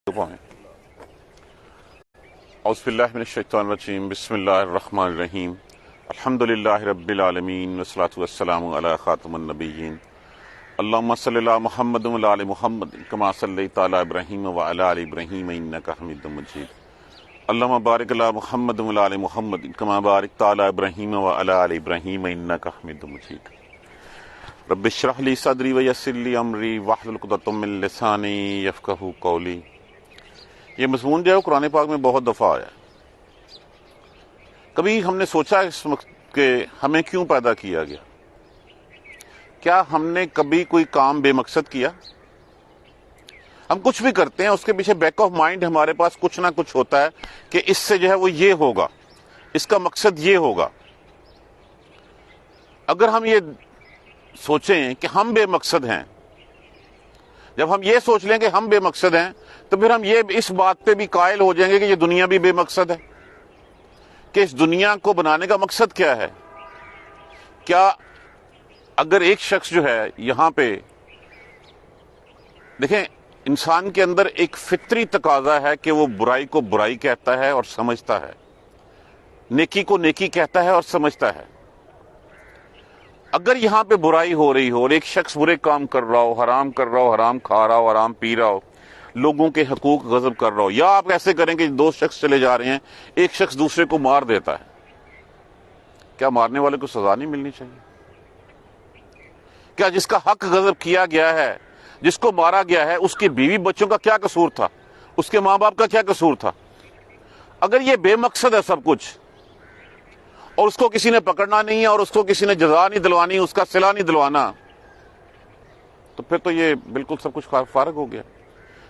اعوذ باللہ من الشیطان الرجیم بسم اللہ الرحمن الرحیم الحمدللہ رب العالمین والصلاة والسلام علی خاتم النبیین اللہم صلی علی محمد وعلی آل محمد کما صلیت علی ابراہیم وعلی آل ابراہیم انک حمید مجید اللہم بارک علی محمد وعلی آل محمد کما بارکت علی ابراہیم وعلی آل ابراہیم انک حمید مجید رب اشرح لی صدری ویسر لی امری واحلل عقدۃ من لسانی یفقہوا قولی۔ یہ مضمون جو ہے وہ قرآن پاک میں بہت دفعہ آیا ہے۔ کبھی ہم نے سوچا اس وقت کہ ہمیں کیوں پیدا کیا گیا؟ کیا ہم نے کبھی کوئی کام بے مقصد کیا؟ ہم کچھ بھی کرتے ہیں، اس کے پیچھے بیک آف مائنڈ ہمارے پاس کچھ نہ کچھ ہوتا ہے کہ اس سے جو ہے وہ یہ ہوگا، اس کا مقصد یہ ہوگا۔ اگر ہم یہ سوچیں کہ ہم بے مقصد ہیں، جب ہم یہ سوچ لیں کہ ہم بے مقصد ہیں تو پھر ہم یہ اس بات پہ بھی قائل ہو جائیں گے کہ یہ دنیا بھی بے مقصد ہے، کہ اس دنیا کو بنانے کا مقصد کیا ہے۔ کیا اگر ایک شخص جو ہے یہاں پہ دیکھیں، انسان کے اندر ایک فطری تقاضا ہے کہ وہ برائی کو برائی کہتا ہے اور سمجھتا ہے، نیکی کو نیکی کہتا ہے اور سمجھتا ہے۔ اگر یہاں پہ برائی ہو رہی ہو اور ایک شخص برے کام کر رہا ہو، حرام کر رہا ہو، حرام کھا رہا ہو، حرام پی رہا ہو، لوگوں کے حقوق غصب کر رہا ہو، یا آپ ایسے کریں کہ دو شخص چلے جا رہے ہیں، ایک شخص دوسرے کو مار دیتا ہے، کیا مارنے والے کو سزا نہیں ملنی چاہیے؟ کیا جس کا حق غصب کیا گیا ہے، جس کو مارا گیا ہے، اس کی بیوی بچوں کا کیا قصور تھا؟ اس کے ماں باپ کا کیا قصور تھا؟ اگر یہ بے مقصد ہے سب کچھ، اور اس کو کسی نے پکڑنا نہیں ہے، اور اس کو کسی نے جزا نہیں دلوانی، اس کا صلہ نہیں دلوانا، تو پھر تو یہ بالکل سب کچھ فارغ ہو گیا۔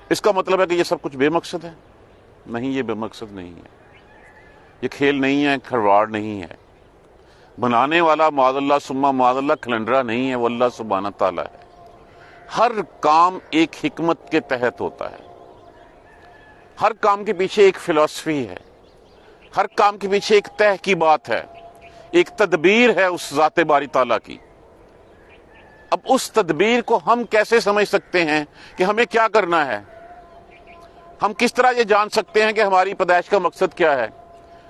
اس کا مطلب ہے کہ یہ سب کچھ بے مقصد ہے؟ نہیں، یہ بے مقصد نہیں ہے، یہ کھیل نہیں ہے، کھلواڑ نہیں ہے۔ بنانے والا معاذ اللہ ثم معاذ اللہ کھلنڈرا نہیں ہے، وہ اللہ سبحانہ تعالیٰ ہے۔ ہر کام ایک حکمت کے تحت ہوتا ہے، ہر کام کے پیچھے ایک فلسفی ہے، ہر کام کے پیچھے ایک طے کی بات ہے، ایک تدبیر ہے اس ذات باری تعالیٰ کی۔ اب اس تدبیر کو ہم کیسے سمجھ سکتے ہیں کہ ہمیں کیا کرنا ہے؟ ہم کس طرح یہ جان سکتے ہیں کہ ہماری پیدائش کا مقصد کیا ہے؟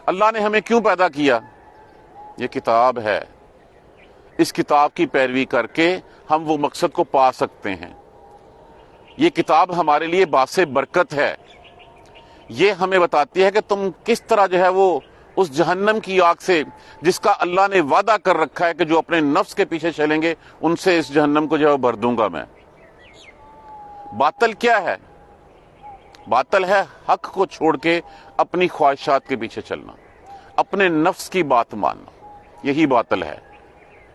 اللہ نے ہمیں کیوں پیدا کیا؟ یہ کتاب ہے، اس کتاب کی پیروی کر کے ہم وہ مقصد کو پا سکتے ہیں۔ یہ کتاب ہمارے لیے باعث برکت ہے، یہ ہمیں بتاتی ہے کہ تم کس طرح جو ہے وہ اس جہنم کی آگ سے، جس کا اللہ نے وعدہ کر رکھا ہے کہ جو اپنے نفس کے پیچھے چلیں گے ان سے اس جہنم کو جو ہے بھر دوں گا میں۔ باطل کیا ہے؟ باطل ہے حق کو چھوڑ کے اپنی خواہشات کے پیچھے چلنا، اپنے نفس کی بات ماننا، یہی باطل ہے۔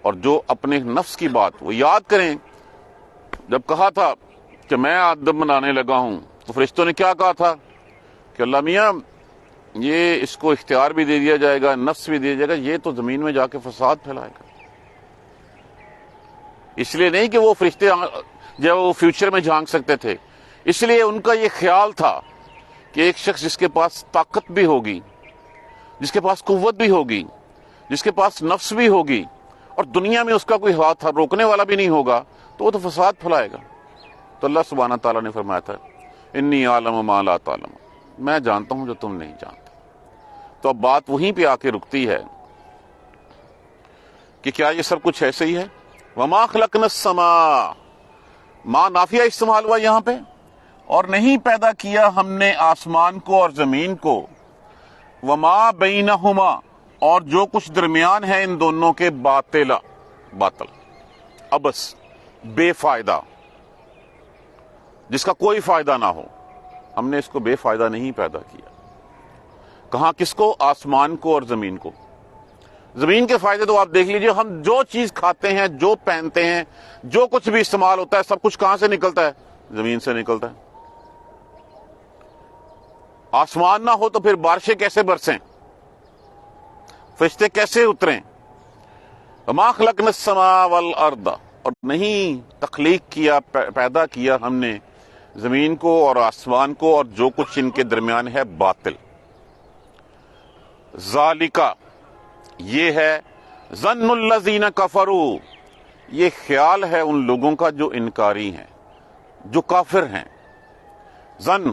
اور جو اپنے نفس کی بات، وہ یاد کریں جب کہا تھا کہ میں آدم بنانے لگا ہوں تو فرشتوں نے کیا کہا تھا کہ اللہ میاں یہ اس کو اختیار بھی دے دیا جائے گا، نفس بھی دیا جائے گا، یہ تو زمین میں جا کے فساد پھیلائے گا۔ اس لیے نہیں کہ وہ فرشتے جو وہ فیوچر میں جھانک سکتے تھے، اس لیے ان کا یہ خیال تھا کہ ایک شخص جس کے پاس طاقت بھی ہوگی، جس کے پاس قوت بھی ہوگی، جس کے پاس نفس بھی ہوگی، اور دنیا میں اس کا کوئی ہاتھ روکنے والا بھی نہیں ہوگا، تو وہ تو فساد پھیلائے گا۔ تو اللہ سبحانہ تعالیٰ نے فرمایا تھا انی اعلم ما لا تعلم، میں جانتا ہوں جو تم نہیں جانتے۔ تو اب بات وہیں پہ آ کے رکتی ہے کہ کیا یہ سب کچھ ایسے ہی ہے؟ وما خلقنا السماء، ما نافیہ استعمال ہوا یہاں پہ، اور نہیں پیدا کیا ہم نے آسمان کو اور زمین کو، وما بینہما، اور جو کچھ درمیان ہے ان دونوں کے، باطلا، باطل، ابس، بے فائدہ، جس کا کوئی فائدہ نہ ہو۔ ہم نے اس کو بے فائدہ نہیں پیدا کیا۔ کہاں؟ کس کو؟ آسمان کو اور زمین کو۔ زمین کے فائدے تو آپ دیکھ لیجئے، ہم جو چیز کھاتے ہیں، جو پہنتے ہیں، جو کچھ بھی استعمال ہوتا ہے، سب کچھ کہاں سے نکلتا ہے؟ زمین سے نکلتا ہے۔ آسمان نہ ہو تو پھر بارشیں کیسے برسیں؟ فرشتے کیسے اتریں؟ وما خلقنا السماء والارض، اور نہیں تخلیق کیا، پیدا کیا ہم نے زمین کو اور آسمان کو اور جو کچھ ان کے درمیان ہے، باطل۔ ذالکا، یہ ہے ظن الذین کفروا، یہ خیال ہے ان لوگوں کا جو انکاری ہیں، جو کافر ہیں۔ ظن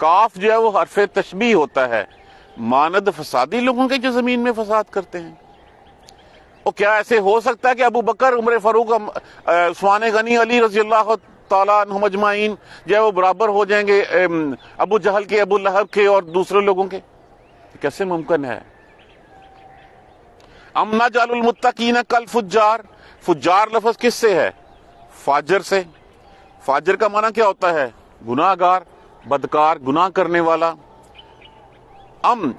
کاف جو ہے وہ حرف تشبیہ ہوتا ہے، مانند فسادی لوگوں کے جو زمین میں فساد کرتے ہیں۔ اور کیا ایسے ہو سکتا ہے کہ ابو بکر، عمر فاروق، عثمان غنی، علی رضی اللہ تعالیٰ عنہم اجمعین جو ہے وہ برابر ہو جائیں گے ابو جہل کے، ابو لہب کے اور دوسرے لوگوں کے؟ کیسے ممکن ہے؟ ام نجعل المتقین کالفجار، فجار لفظ کس سے ہے؟ فاجر سے۔ فاجر کا معنی کیا ہوتا ہے؟ گناہ گار، بدکار، گناہ کرنے والا۔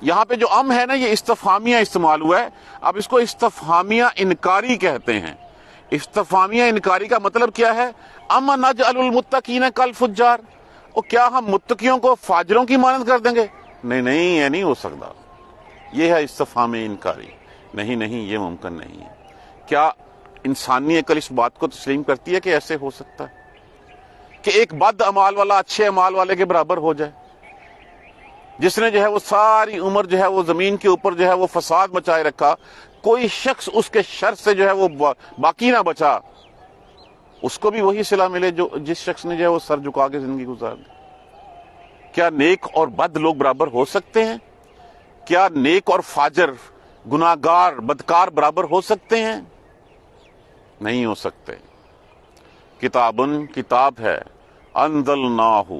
یہاں پہ جو ہے نا، یہ استفہامیہ استعمال ہوا ہے۔ اب اس کو استفہامیہ انکاری کہتے ہیں۔ استفہامیہ انکاری کا مطلب کیا ہے؟ ام نجعل المتقین کالفجار، اور کیا ہم متقیوں کو فاجروں کی مانند کر دیں گے؟ نہیں، یہ نہیں ہو سکتا۔ یہ ہے استفہامیہ انکاری۔ نہیں، یہ ممکن نہیں ہے۔ کیا انسانی عقل اس بات کو تسلیم کرتی ہے کہ ایسے ہو سکتا ہے کہ ایک بد اعمال والا اچھے اعمال والے کے برابر ہو جائے، جس نے جو ہے وہ ساری عمر جو ہے وہ زمین کے اوپر جو ہے وہ فساد مچائے رکھا، کوئی شخص اس کے شر سے جو ہے وہ باقی نہ بچا، اس کو بھی وہی صلہ ملے جو جس شخص نے جو ہے وہ سر جھکا کے زندگی گزار دی؟ کیا نیک اور بد لوگ برابر ہو سکتے ہیں؟ کیا نیک اور فاجر، گناہگار، بدکار برابر ہو سکتے ہیں؟ نہیں ہو سکتے۔ کتابن، کتاب ہے، انزلناہ،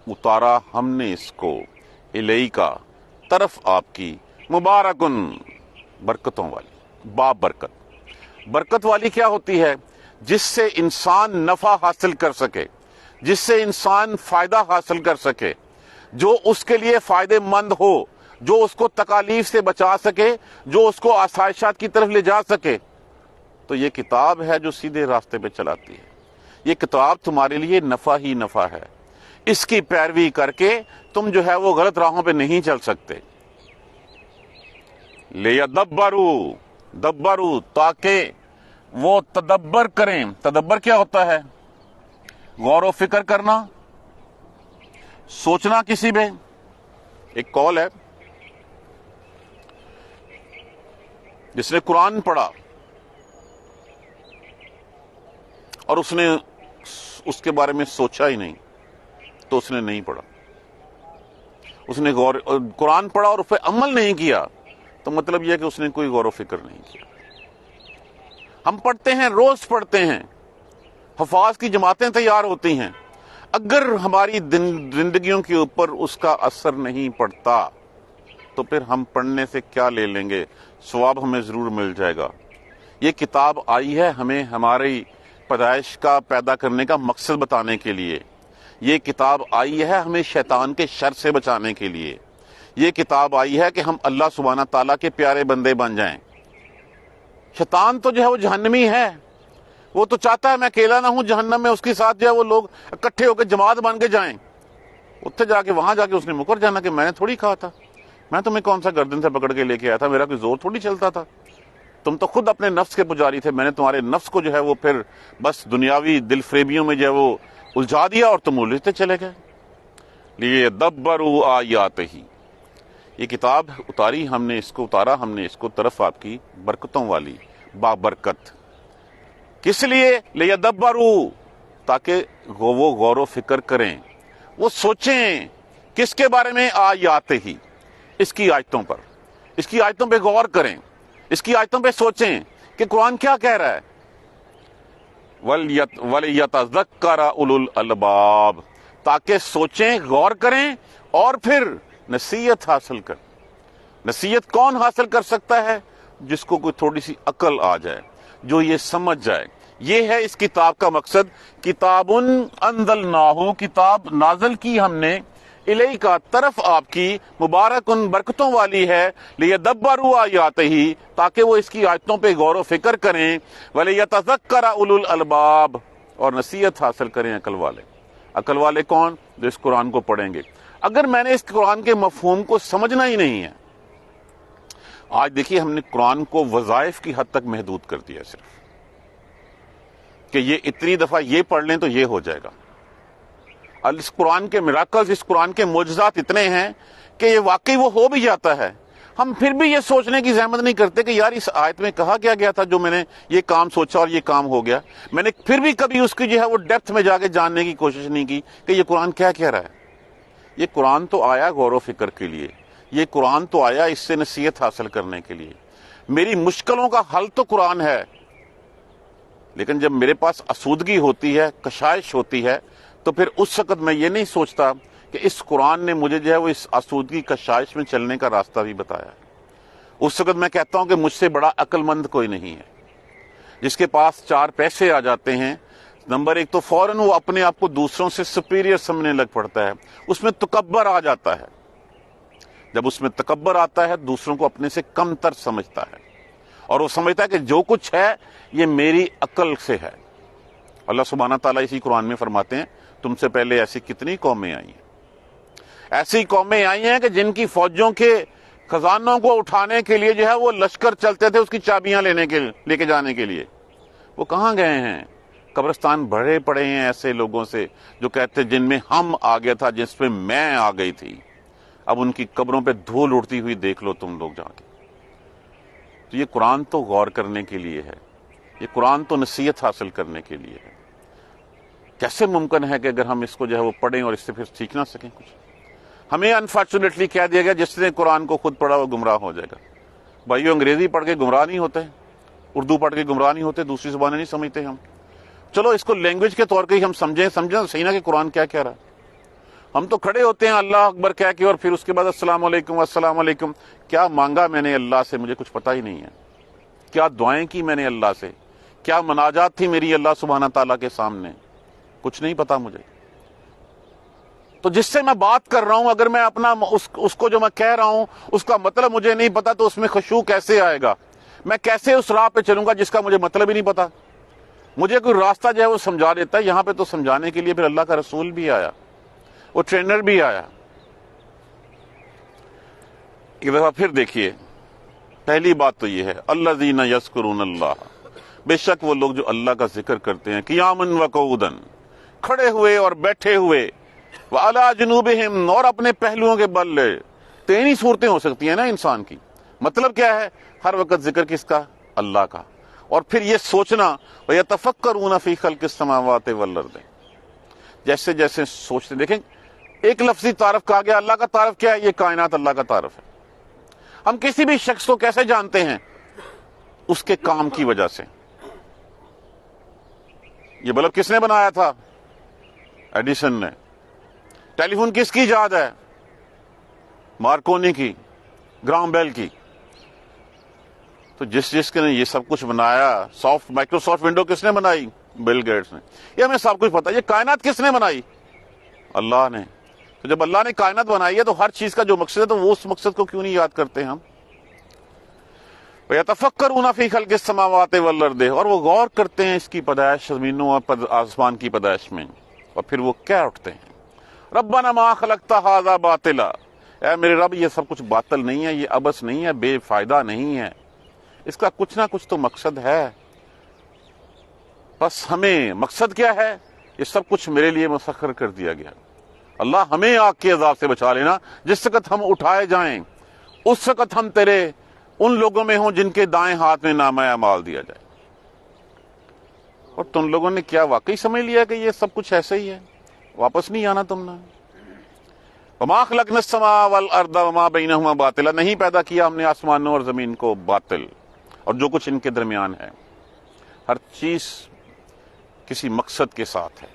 اتارا ہم نے اس کو، الیکا، طرف آپ کی، مبارکن، برکتوں والی، باب برکت۔ برکت والی کیا ہوتی ہے؟ جس سے انسان نفع حاصل کر سکے، جس سے انسان فائدہ حاصل کر سکے، جو اس کے لیے فائدے مند ہو، جو اس کو تکالیف سے بچا سکے، جو اس کو آسائشات کی طرف لے جا سکے۔ تو یہ کتاب ہے جو سیدھے راستے پہ چلاتی ہے۔ یہ کتاب تمہارے لیے نفع ہی نفع ہے۔ اس کی پیروی کر کے تم جو ہے وہ غلط راہوں پہ نہیں چل سکتے۔ لیدبروا، دبروا، تاکہ وہ تدبر کریں۔ تدبر کیا ہوتا ہے؟ غور و فکر کرنا، سوچنا کسی پہ۔ ایک قول ہے، جس نے قرآن پڑھا اور اس نے اس کے بارے میں سوچا ہی نہیں تو اس نے نہیں پڑھا۔ اس نے قرآن پڑھا اور اس پہ عمل نہیں کیا تو مطلب یہ ہے کہ اس نے کوئی غور و فکر نہیں کیا۔ ہم پڑھتے ہیں، روز پڑھتے ہیں، حفاظ کی جماعتیں تیار ہوتی ہیں، اگر ہماری زندگیوں کے اوپر اس کا اثر نہیں پڑتا تو پھر ہم پڑھنے سے کیا لے لیں گے؟ ثواب ہمیں ضرور مل جائے گا۔ یہ کتاب آئی ہے ہمیں ہماری پیدائش کا پیدا کرنے کا مقصد بتانے کے لیے۔ یہ کتاب آئی ہے ہمیں شیطان کے شر سے بچانے کے لیے۔ یہ کتاب آئی ہے کہ ہم اللہ سبحانہ تعالیٰ کے پیارے بندے بن جائیں۔ شیطان تو جو ہے وہ جہنمی ہے، وہ تو چاہتا ہے میں اکیلا نہ ہوں جہنم میں، اس کے ساتھ جو ہے وہ لوگ اکٹھے ہو کے جماعت بن کے جائیں۔ وہاں جا کے اس نے مکر جانا کہ میں نے تھوڑی کہا تھا، میں تمہیں کون سا گردن سے پکڑ کے لے کے آیا تھا، میرا کوئی زور تھوڑی چلتا تھا، تم تو خود اپنے نفس کے پجاری تھے، میں نے تمہارے نفس کو جو ہے وہ پھر بس دنیاوی دل فریبیوں میں جو ہے وہ الجھا دیا اور تم الجھتے چلے گئے۔ لیدبروا آیاتہ، یہ کتاب اتاری ہم نے، اس کو اتارا ہم نے اس کو طرف آپ کی، برکتوں والی، بابرکت۔ کس لیے؟ لیدبروا، تاکہ وہ غور و فکر کریں، وہ سوچیں۔ کس کے بارے میں؟ آیاتہ، اس کی آیتوں پر، اس کی آیتوں پہ غور کریں، اس کی آیتوں پہ سوچیں کہ قرآن کیا کہہ رہا ہے۔ وَلِيَتَذَكَّرَ أُولُو الْأَلْبَابِ، تاکہ سوچیں، غور کریں اور پھر نصیحت حاصل کریں۔ نصیحت کون حاصل کر سکتا ہے؟ جس کو کوئی تھوڑی سی عقل آ جائے، جو یہ سمجھ جائے۔ یہ ہے اس کتاب کا مقصد۔ کتاب انزلناہ، کتاب نازل کی ہم نے، الیکا، طرف آپ کی، مبارکن، برکتوں والی ہے، لیدبروا آیاتہ، تاکہ وہ اس کی آیتوں پہ غور و فکر کریں، ولیتذکر اولو الالباب، اور نصیحت حاصل کریں عقل والے۔ عقل والے کون؟ جو اس قرآن کو پڑھیں گے۔ اگر میں نے اس قرآن کے مفہوم کو سمجھنا ہی نہیں ہے، آج دیکھیے ہم نے قرآن کو وظائف کی حد تک محدود کر دیا، صرف کہ یہ اتنی دفعہ یہ پڑھ لیں تو یہ ہو جائے گا۔ اس قرآن کے میراکلز، اس قرآن کے معجزات اتنے ہیں کہ یہ واقعی وہ ہو بھی جاتا ہے۔ ہم پھر بھی یہ سوچنے کی زحمت نہیں کرتے کہ یار اس آیت میں کہا کیا گیا تھا جو میں نے یہ کام سوچا اور یہ کام ہو گیا۔ میں نے پھر بھی کبھی اس کی جو ہے وہ ڈیپتھ میں جا کے جاننے کی کوشش نہیں کی کہ یہ قرآن کیا کہہ رہا ہے۔ یہ قرآن تو آیا غور و فکر کے لیے، یہ قرآن تو آیا اس سے نصیحت حاصل کرنے کے لیے، میری مشکلوں کا حل تو قرآن ہے، لیکن جب میرے پاس آسودگی ہوتی ہے، کشائش ہوتی ہے، تو پھر اس وقت میں یہ نہیں سوچتا کہ اس قرآن نے مجھے جو ہے وہ اس آسودگی کشائش میں چلنے کا راستہ بھی بتایا۔ اس وقت میں کہتا ہوں کہ مجھ سے بڑا عقل مند کوئی نہیں ہے۔ جس کے پاس 4 پیسے آ جاتے ہیں، نمبر 1 تو فوراً وہ اپنے آپ کو دوسروں سے سپیریئر سمجھنے لگ پڑتا ہے، اس میں تکبر آ جاتا ہے۔ جب اس میں تکبر آتا ہے، دوسروں کو اپنے سے کم تر سمجھتا ہے، اور وہ سمجھتا ہے کہ جو کچھ ہے یہ میری عقل سے ہے۔ اللہ سبحانہ تعالیٰ اسی قرآن میں فرماتے ہیں تم سے پہلے ایسی کتنی قومیں آئی ہیں، ایسی قومیں آئی ہیں کہ جن کی فوجوں کے خزانوں کو اٹھانے کے لیے جو ہے وہ لشکر چلتے تھے اس کی چابیاں لے کے جانے کے لیے، وہ کہاں گئے ہیں؟ قبرستان بھرے پڑے ہیں ایسے لوگوں سے جو کہتے جن میں ہم آ گیا تھا، جس میں میں آ گئی تھی۔ اب ان کی قبروں پہ دھول اڑتی ہوئی دیکھ لو تم لوگ جا کے۔ تو یہ قرآن تو غور کرنے کے لیے ہے، یہ قرآن تو نصیحت حاصل کرنے کے لیے ہے۔ کیسے ممکن ہے کہ اگر ہم اس کو جو ہے وہ پڑھیں اور اس سے پھر سیکھ نہ سکیں کچھ؟ ہمیں انفارچونیٹلی کہہ دیا گیا جس نے قرآن کو خود پڑھا وہ گمراہ ہو جائے گا۔ بھائیو، انگریزی پڑھ کے گمراہ نہیں ہوتے، اردو پڑھ کے گمراہ نہیں ہوتے، دوسری زبانیں نہیں سمجھتے ہم۔ چلو اس کو لینگویج کے طور پہ ہی ہم سمجھیں تو صحیح نا کہ قرآن کیا کہہ رہا ہے۔ ہم تو کھڑے ہوتے ہیں اللہ اکبر کہہ کے اور پھر اس کے بعد السلام علیکم السلام علیکم۔ کیا مانگا میں نے اللہ سے مجھے کچھ پتہ ہی نہیں ہے، کیا دعائیں کی میں نے اللہ سے، کیا مناجات تھی میری اللہ سبحانہ تعالیٰ کے سامنے، کچھ نہیں پتا مجھے۔ تو جس سے میں بات کر رہا ہوں، اگر میں اپنا اس کو جو میں کہہ رہا ہوں اس کا مطلب مجھے نہیں پتا تو اس میں خشوع کیسے آئے گا؟ میں کیسے اس راہ پہ چلوں گا جس کا مجھے مطلب ہی نہیں پتا؟ مجھے کوئی راستہ جو ہے وہ سمجھا دیتا ہے، یہاں پہ تو سمجھانے کے لیے پھر اللہ کا رسول بھی آیا، وہ ٹرینر بھی آیا۔ ایک دفعہ پھر دیکھیے، پہلی بات تو یہ ہے الذین یذکرون اللہ، بے شک وہ لوگ جو اللہ کا ذکر کرتے ہیں، قیاما وقعودا، کھڑے ہوئے اور بیٹھے ہوئے، وعلی جنوبہم، اور اپنے پہلوؤں کے بل۔ 3 ہی صورتیں ہو سکتی ہیں نا انسان کی۔ مطلب کیا ہے؟ ہر وقت ذکر کس کا؟ اللہ کا، اور پھر یہ سوچنا وَيَتَفَكَّرُونَ فِي خَلْقِ السَّمَاوَاتِ وَالْأَرْضِ، جیسے جیسے سوچتے، دیکھیں ایک لفظی تعارف کہا گیا، اللہ کا تعارف کیا ہے؟ یہ کائنات اللہ کا تعارف ہے۔ ہم کسی بھی شخص کو کیسے جانتے ہیں؟ اس کے کام کی وجہ سے۔ یہ بلب کس نے بنایا تھا؟ ایڈیسن نے۔ ٹیلی فون کس کی ایجاد ہے؟ مارکونی کی، گرام بیل کی۔ تو جس کے نے یہ سب کچھ بنایا، مائکروسافٹ ونڈو کس نے بنائی؟ بل گیٹس نے۔ یہ ہمیں سب کچھ پتا ہے۔ یہ کائنات کس نے بنائی؟ اللہ نے۔ تو جب اللہ نے کائنات بنائی ہے تو ہر چیز کا جو مقصد ہے تو وہ اس مقصد کو کیوں نہیں یاد کرتے ہم؟ وَيَتَفَكَّرُونَ فِي خَلْقِ السَّمَاوَاتِ وَالْأَرْضِ، اور وہ غور کرتے ہیں اس کی پیدائش، زمینوں اور آسمان کی پیدائش میں، اور پھر وہ کیا اٹھتے ہیں؟ رَبَّنَا مَا خَلَقْتَ هَذَا بَاطِلًا، اے میرے رب یہ سب کچھ باطل نہیں ہے، یہ عبث نہیں ہے، بے فائدہ نہیں ہے، اس کا کچھ نہ کچھ تو مقصد ہے۔ بس ہمیں مقصد کیا ہے؟ یہ سب کچھ میرے لیے مسخر کر دیا گیا۔ اللہ ہمیں آگ کے عذاب سے بچا لینا، جس وقت ہم اٹھائے جائیں اس وقت ہم تیرے ان لوگوں میں ہوں جن کے دائیں ہاتھ میں نامہ اعمال دیا جائے۔ اور تم لوگوں نے کیا واقعی سمجھ لیا کہ یہ سب کچھ ایسے ہی ہے؟ واپس نہیں آنا تم نے۔ وَمَا خَلَقْنَا السَّمَاءَ وَالْأَرْضَ وَمَا بَيْنَهُمَا بَاطِلًا، نہیں پیدا کیا ہم نے آسمانوں اور زمین کو باطل اور جو کچھ ان کے درمیان ہے۔ ہر چیز کسی مقصد کے ساتھ ہے۔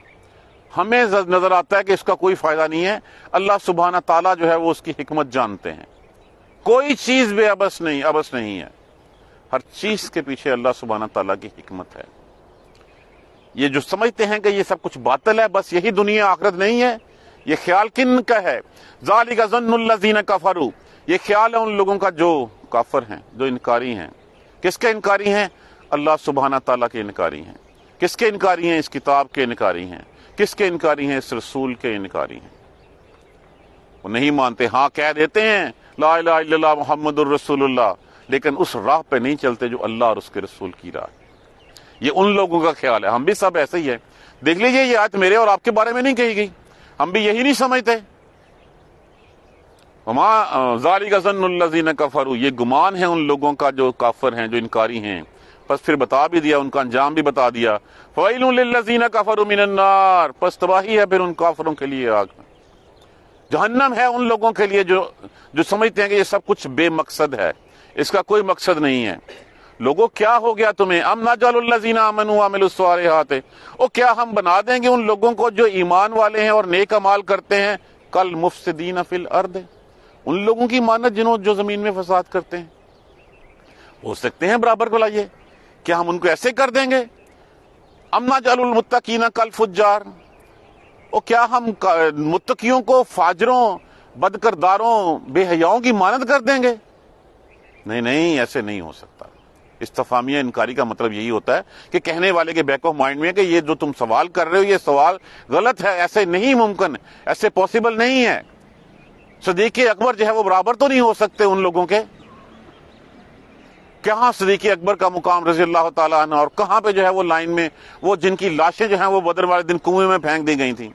ہمیں نظر آتا ہے کہ اس کا کوئی فائدہ نہیں ہے، اللہ سبحانہ تعالیٰ جو ہے وہ اس کی حکمت جانتے ہیں۔ کوئی چیز بے عبث نہیں ہے، ہر چیز کے پیچھے اللہ سبحانہ تعالیٰ کی حکمت ہے۔ یہ جو سمجھتے ہیں کہ یہ سب کچھ باطل ہے، بس یہی دنیا آخرت نہیں ہے، یہ خیال کن کا ہے؟ ذَلِكَ ظَنُّ الَّذِينَ كَفَرُوا، یہ خیال ہے ان لوگوں کا جو کافر ہیں، جو انکاری ہیں۔ کس کے انکاری ہیں؟ اللہ سبحانہ تعالیٰ کے انکاری ہیں۔ کس کے انکاری ہیں؟ اس کتاب کے انکاری ہیں۔ کس کے انکاری ہیں؟ اس رسول کے انکاری ہیں۔ وہ نہیں مانتے، ہاں کہہ دیتے ہیں لا الہ الا اللہ محمد الرسول اللہ، لیکن اس راہ پہ نہیں چلتے جو اللہ اور اس کے رسول کی راہ ہے۔ یہ ان لوگوں کا خیال ہے۔ ہم بھی سب ایسے ہی ہیں۔ دیکھ لیجئے یہ آیت میرے اور آپ کے بارے میں نہیں کہی گئی، ہم بھی یہی نہیں سمجھتے۔ وَمَا ذَلِكَ ظَنُّ الَّذِينَ كَفَرُوا، یہ گمان ہے ان لوگوں کا جو کافر ہیں، جو انکاری ہیں۔ پس پھر بتا بھی دیا، ان کا انجام بھی بتا دیا۔ فَوَيْلٌ لِّلَّذِينَ كَفَرُوا مِنَ النَّارِ، پس تباہی ہے پھر ان کافروں کے لیے آگ میں۔ جہنم ہے ان لوگوں کے لیے جو سمجھتے ہیں کہ یہ سب کچھ بے مقصد ہے، اس کا کوئی مقصد نہیں ہے۔ لوگوں کیا ہو گیا تمہیں؟ ام نجعل الذین آمنوا وعملوا الصالحات، او کیا ہم بنا دیں گے ان لوگوں کو جو ایمان والے ہیں اور نیک اعمال کرتے ہیں، کل مفسدین فی الارض، ان لوگوں کی مانت جو زمین میں فساد کرتے ہیں؟ ہو سکتے ہیں برابر کو لائیے، کیا ہم ان کو ایسے کر دیں گے؟ ام نجعل المتقین کالفجار، او کیا ہم متقیوں کو فاجروں، بدکرداروں، بے حیاؤں کی مانت کر دیں گے؟ نہیں نہیں، ایسے نہیں ہو سکتا۔ استفہامیہ انکاری کا مطلب یہی ہوتا ہے کہ کہنے والے کے بیک آف مائنڈ میں کہ یہ جو تم سوال کر رہے ہو یہ سوال غلط ہے، ایسے نہیں ممکن، ایسے پاسبل نہیں ہے۔ صدیق اکبر جو ہے وہ برابر تو نہیں ہو سکتے ان لوگوں کے؟ کہاں صدیق اکبر کا مقام رضی اللہ تعالیٰ عنہ، اور کہاں پہ جو ہے وہ لائن میں وہ جن کی لاشیں جو ہیں وہ بدر والے دن کنویں میں پھینک دی گئی تھیں؟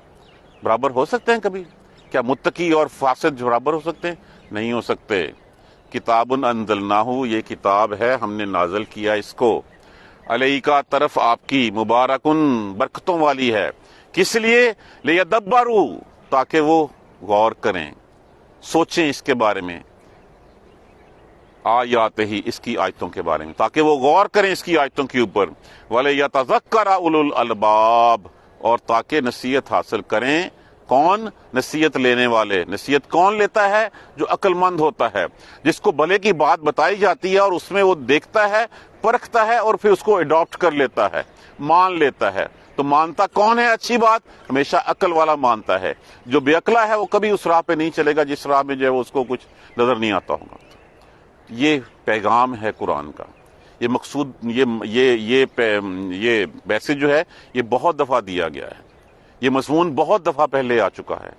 برابر ہو سکتے ہیں کبھی؟ کیا متقی اور فاسد برابر ہو سکتے ہیں؟ نہیں ہو سکتے۔ کتاب انزلناہ، یہ کتاب ہے ہم نے نازل کیا اس کو، علیکا طرف آپ کی، مبارکن برکتوں والی ہے، کس لیے؟ لیدبروا، تاکہ وہ غور کریں، سوچیں اس کے بارے میں، آیات ہی، اس کی آیتوں کے بارے میں، تاکہ وہ غور کریں اس کی آیتوں کے اوپر، وَلِيَتَذَكَّرَ أُولُو الْأَلْبَابِ، اور تاکہ نصیحت حاصل کریں کون؟ نصیحت لینے والے۔ نصیحت کون لیتا ہے؟ جو عقل مند ہوتا ہے، جس کو بھلے کی بات بتائی جاتی ہے اور اس میں وہ دیکھتا ہے، پرکھتا ہے اور پھر اس کو اڈاپٹ کر لیتا ہے، مان لیتا ہے۔ تو مانتا کون ہے اچھی بات؟ ہمیشہ عقل والا مانتا ہے۔ جو بے عقلا ہے وہ کبھی اس راہ پہ نہیں چلے گا جس راہ میں جو ہے وہ اس کو کچھ نظر نہیں آتا ہوگا۔ یہ پیغام ہے قرآن کا، یہ مقصود، یہ میسج جو ہے یہ بہت دفعہ دیا گیا ہے، یہ مضمون بہت دفعہ پہلے آ چکا ہے۔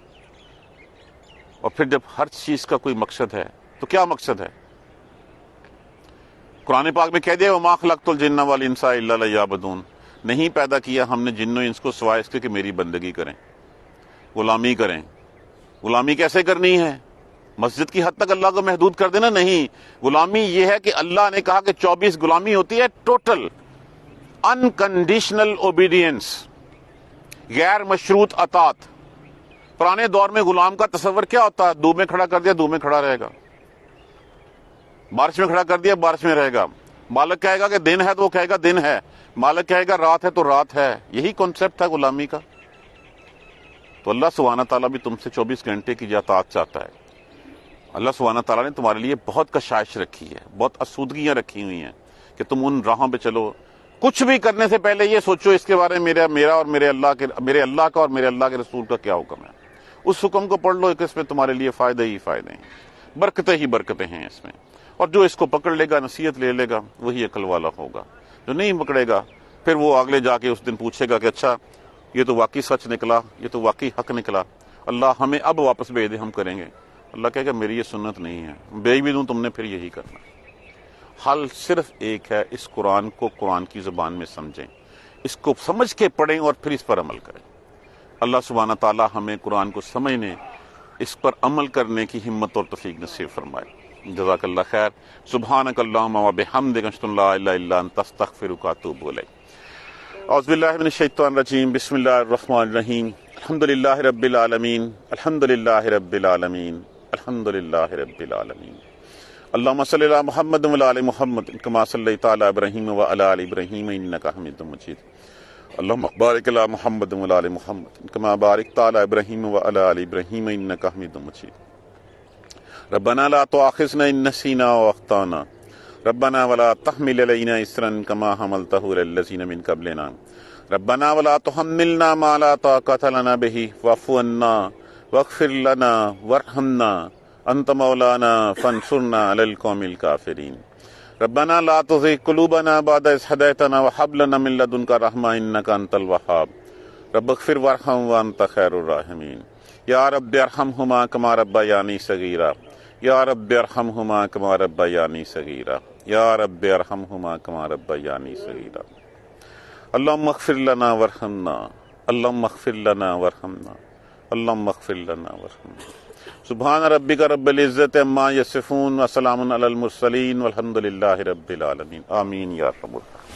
اور پھر جب ہر چیز کا کوئی مقصد ہے تو کیا مقصد ہے؟ قرآن پاک میں کہہ دیا وَمَا خَلَقْتُ الْجِنَّ وَالْإِنسَ إِلَّا لِيَعْبُدُونِ، نہیں پیدا کیا ہم نے جن و انس کو سوائے اس کے کہ میری بندگی کریں، غلامی کریں۔ غلامی کیسے کرنی ہے؟ مسجد کی حد تک اللہ کو محدود کر دینا نہیں۔ غلامی یہ ہے کہ اللہ نے کہا کہ 24 غلامی ہوتی ہے، ٹوٹل انکنڈیشنل اوبیڈینس، غیر مشروط اطاعت۔ پرانے دور میں غلام کا تصور کیا ہوتا ہے؟ دو میں کھڑا کر دیا، دو میں کھڑا رہے گا، بارش میں کھڑا کر دیا، بارش میں رہے گا۔ مالک کہے گا کہ دن ہے تو وہ کہے گا دن ہے، مالک کہے گا رات ہے تو رات ہے۔ یہی کانسیپٹ تھا غلامی کا۔ تو اللہ سبحانہ تعالیٰ بھی تم سے 24 گھنٹے کی اطاعت چاہتا ہے۔ اللہ سبحانہ تعالیٰ نے تمہارے لیے بہت کشائش رکھی ہے، بہت اسودگیاں رکھی ہوئی ہیں کہ تم ان راہوں پہ چلو۔ کچھ بھی کرنے سے پہلے یہ سوچو اس کے بارے میں میرا اور میرے اللہ کا اور میرے اللہ کے رسول کا کیا حکم ہے۔ اس حکم کو پڑھ لو کہ اس میں تمہارے لیے فائدے ہی فائدے ہیں، برکتیں ہی برکتیں ہیں اس میں۔ اور جو اس کو پکڑ لے گا، نصیحت لے لے گا، وہی عقل والا ہوگا۔ جو نہیں پکڑے گا پھر وہ اگلے جا کے اس دن پوچھے گا کہ اچھا یہ تو واقعی سچ نکلا، یہ تو واقعی حق نکلا، اللہ ہمیں اب واپس بھیج دے، ہم کریں گے۔ اللہ کہے گا میری یہ سنت نہیں ہے، بھیج بھی دوں تم نے پھر یہی کرنا۔ حل صرف ایک ہے، اس قرآن کو قرآن کی زبان میں سمجھیں، اس کو سمجھ کے پڑھیں اور پھر اس پر عمل کریں۔ اللہ سبحانہ تعالی ہمیں قرآن کو سمجھنے، اس پر عمل کرنے کی ہمت اور توفیق نصیب فرمائے۔ جزاک اللہ خیر۔ سبحانک اللہم و بحمدک، اشہد ان لا الہ الا انت، استغفرک و اتوب الیک۔ اعوذ باللہ من الشیطان الرجیم، بسم اللہ الرحمن الرحیم۔ الحمدللہ رب العالمین، الحمدللہ رب العالمین، الحمدللہ رب العالمین۔ اللہم صلی علی محمد و علی آل محمد کما صلیت علی ابراہیم و علی آل ابراہیم انک حمید مجید۔ اللہم بارک علی محمد و علی آل محمد کما بارکت علی ابراہیم و علی آل ابراہیم انک حمید مجید۔ ربنا لا تؤاخذنا ان نسینا واخطانا، ربنا ولا تحمل علینا اصرا کما حملتہ علی الذین من قبلنا، ربنا ولا تحملنا ما لا طاقۃ لنا به واعف عنا واغفر لنا وارحمنا انت مولانا فانصرنا علی القوم الکافرین۔ ربنا لا تزغ قلوبنا بعد إذ هديتنا وهب لنا من لدنك رحمة إنك أنت الوهاب، رب اغفر وارحم وأنت خير الراحمين۔ یا رب ارحمهما كما ربياني صغيرا، یا رب ارحمهما كما ربياني صغيرا، یا رب ارحمهما كما ربياني صغيرا۔ اللهم اغفر لنا وارحمنا، اللهم اغفر لنا وارحمنا، اللهم اغفر لنا وارحمنا۔ سبحان ربک رب العزت عما یصفون وسلام علی المرسلین والحمد للہ رب العالمین۔ آمین یا رب العالمین۔